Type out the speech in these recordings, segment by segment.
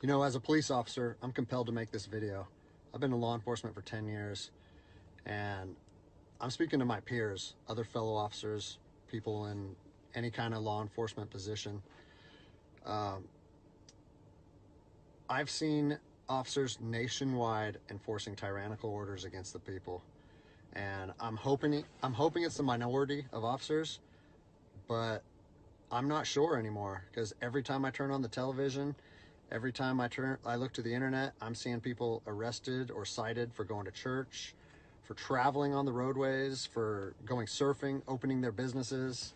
You know, as a police officer, I'm compelled to make this video. I've been in law enforcement for 10 years, and I'm speaking to my peers, other fellow officers, people in any kind of law enforcement position. I've seen officers nationwide enforcing tyrannical orders against the people, and I'm hoping it's the minority of officers, but I'm not sure anymore, because every time I turn on the television, every time I look to the internet, I'm seeing people arrested or cited for going to church, for traveling on the roadways, for going surfing, opening their businesses,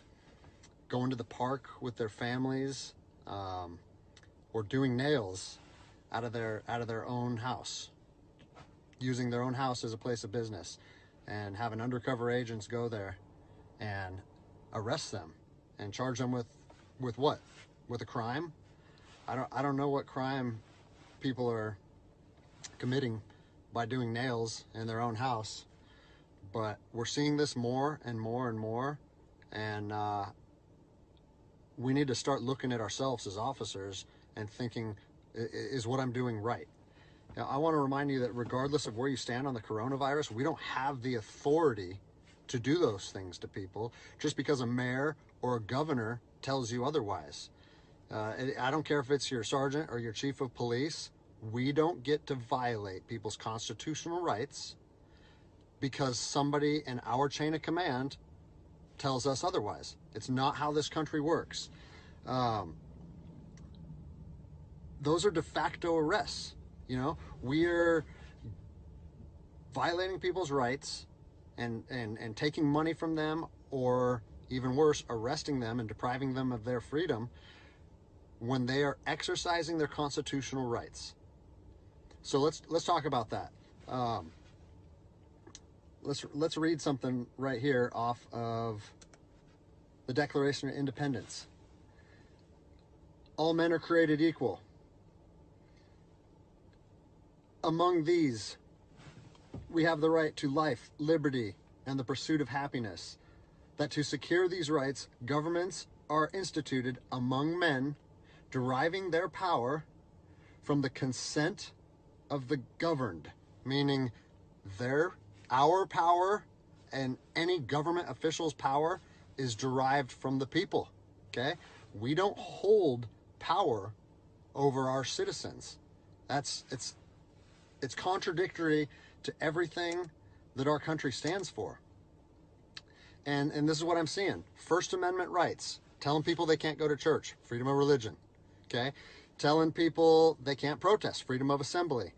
going to the park with their families, or doing nails out of their own house, using their own house as a place of business, and having undercover agents go there and arrest them and charge them with what? With a crime? I don't know what crime people are committing by doing nails in their own house, but we're seeing this more and more and more, and we need to start looking at ourselves as officers and thinking, is what I'm doing right? Now, I want to remind you that regardless of where you stand on the coronavirus, we don't have the authority to do those things to people just because a mayor or a governor tells you otherwise. I don't care if it's your sergeant or your chief of police. We don't get to violate people's constitutional rights because somebody in our chain of command tells us otherwise. It's not how this country works. Those are de facto arrests. You know, we're violating people's rights and taking money from them, or even worse, arresting them and depriving them of their freedom when they are exercising their constitutional rights. So let's talk about that. Let's read something right here off of the Declaration of Independence. All men are created equal. Among these, we have the right to life, liberty, and the pursuit of happiness. That to secure these rights, governments are instituted among men, deriving their power from the consent of the governed, meaning our power and any government official's power is derived from the people. Okay? We don't hold power over our citizens. It's contradictory to everything that our country stands for. And this is what I'm seeing. First Amendment rights, telling people they can't go to church, freedom of religion. Okay? Telling people they can't protest, freedom of assembly.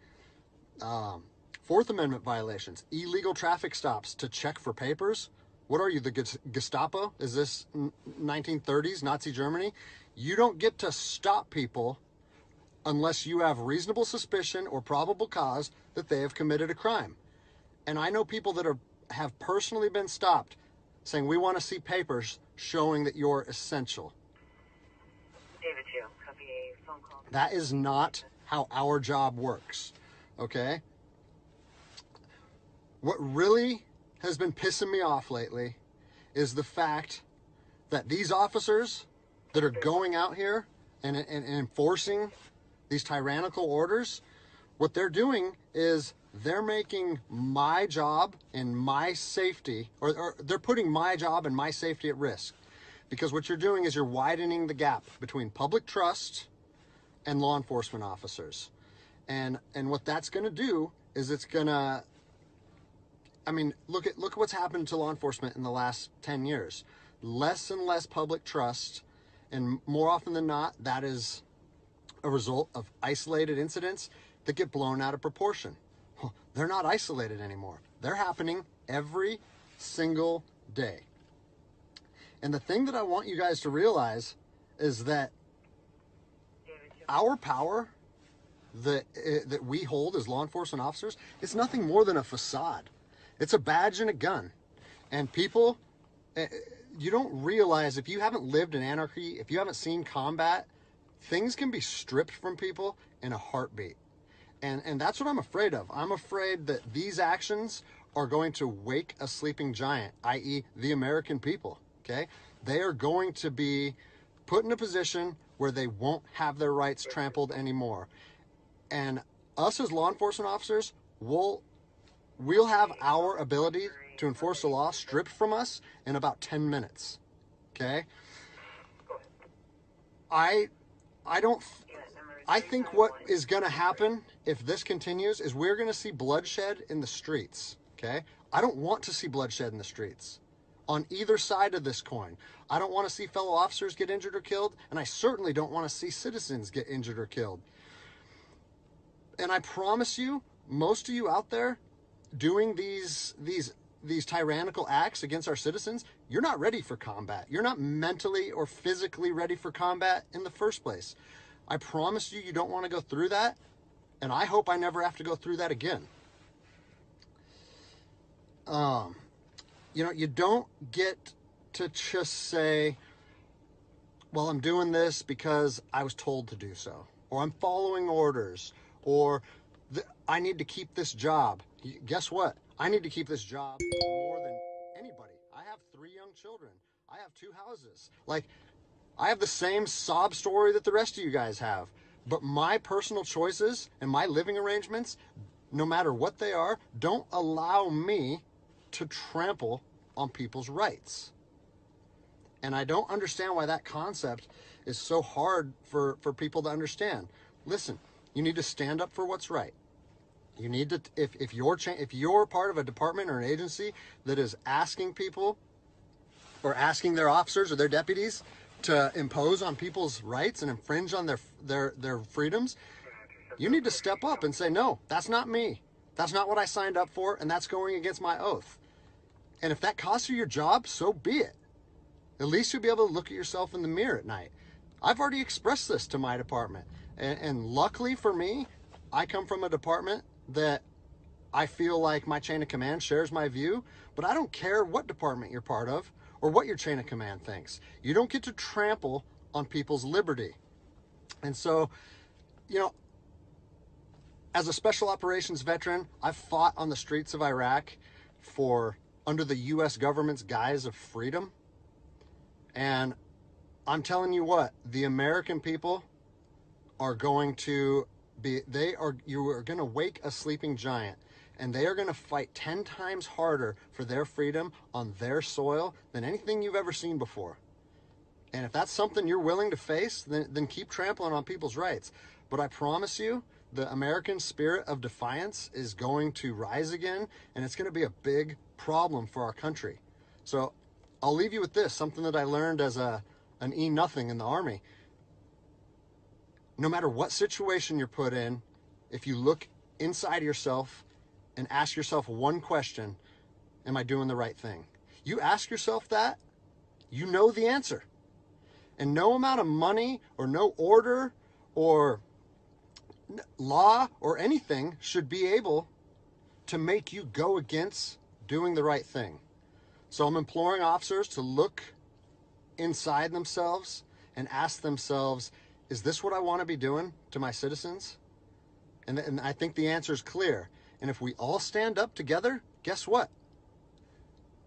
Fourth Amendment violations, illegal traffic stops to check for papers. What are you, the Gestapo? Is this 1930s Nazi Germany? You don't get to stop people unless you have reasonable suspicion or probable cause that they have committed a crime. And I know people that have personally been stopped saying, we want to see papers showing that you're essential. David, you copy a phone call. That is not how our job works, okay? What really has been pissing me off lately is the fact that these officers that are going out here and enforcing these tyrannical orders, what they're doing is they're making my job and my safety, or they're putting my job and my safety at risk. Because what you're doing is you're widening the gap between public trust and law enforcement officers. And what that's going to do is it's going to, I mean, look at what's happened to law enforcement in the last 10 years. Less and less public trust, and more often than not, that is a result of isolated incidents that get blown out of proportion. They're not isolated anymore. They're happening every single day. And the thing that I want you guys to realize is that our power that we hold as law enforcement officers is nothing more than a facade. It's a badge and a gun. And people, you don't realize, if you haven't lived in anarchy, if you haven't seen combat, things can be stripped from people in a heartbeat. And that's what I'm afraid of. I'm afraid that these actions are going to wake a sleeping giant, i.e. the American people, okay? They are going to be put in a position where they won't have their rights trampled anymore. And us as law enforcement officers, we'll have our ability to enforce the law stripped from us in about 10 minutes. Okay? I think what is going to happen if this continues is we're going to see bloodshed in the streets. Okay? I don't want to see bloodshed in the streets on either side of this coin. I don't want to see fellow officers get injured or killed, and I certainly don't want to see citizens get injured or killed. And I promise you, most of you out there doing these tyrannical acts against our citizens, you're not ready for combat. You're not mentally or physically ready for combat in the first place. I promise you, you don't want to go through that, and I hope I never have to go through that again. You don't get to just say, well, I'm doing this because I was told to do so, or I'm following orders, or I need to keep this job. Guess what? I need to keep this job more than anybody. I have 3 young children. I have 2 houses. Like, I have the same sob story that the rest of you guys have. But my personal choices and my living arrangements, no matter what they are, don't allow me to trample on people's rights. And I don't understand why that concept is so hard for people to understand. Listen, you need to stand up for what's right. You need to, if you're part of a department or an agency that is asking people or asking their officers or their deputies to impose on people's rights and infringe on their freedoms, you need to step up and say, no, that's not me. That's not what I signed up for, and that's going against my oath. And if that costs you your job, so be it. At least you'll be able to look at yourself in the mirror at night. I've already expressed this to my department. And luckily for me, I come from a department that I feel like my chain of command shares my view, but I don't care what department you're part of or what your chain of command thinks. You don't get to trample on people's liberty. And so, as a special operations veteran, I've fought on the streets of Iraq under the U.S. government's guise of freedom. And I'm telling you what, the American people are going to you are going to wake a sleeping giant, and they are going to fight 10 times harder for their freedom on their soil than anything you've ever seen before. And if that's something you're willing to face, then keep trampling on people's rights. But I promise you, the American spirit of defiance is going to rise again, and it's going to be a big problem for our country. So I'll leave you with this, something that I learned as an E-nothing in the Army. No matter what situation you're put in, if you look inside yourself and ask yourself one question, am I doing the right thing? You ask yourself that, you know the answer. And no amount of money or no order or law or anything should be able to make you go against doing the right thing. So I'm imploring officers to look inside themselves and ask themselves, is this what I want to be doing to my citizens? And I think the answer is clear. And if we all stand up together, guess what?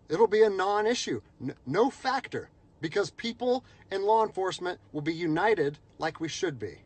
It'll be a non-issue, no factor, because people and law enforcement will be united like we should be.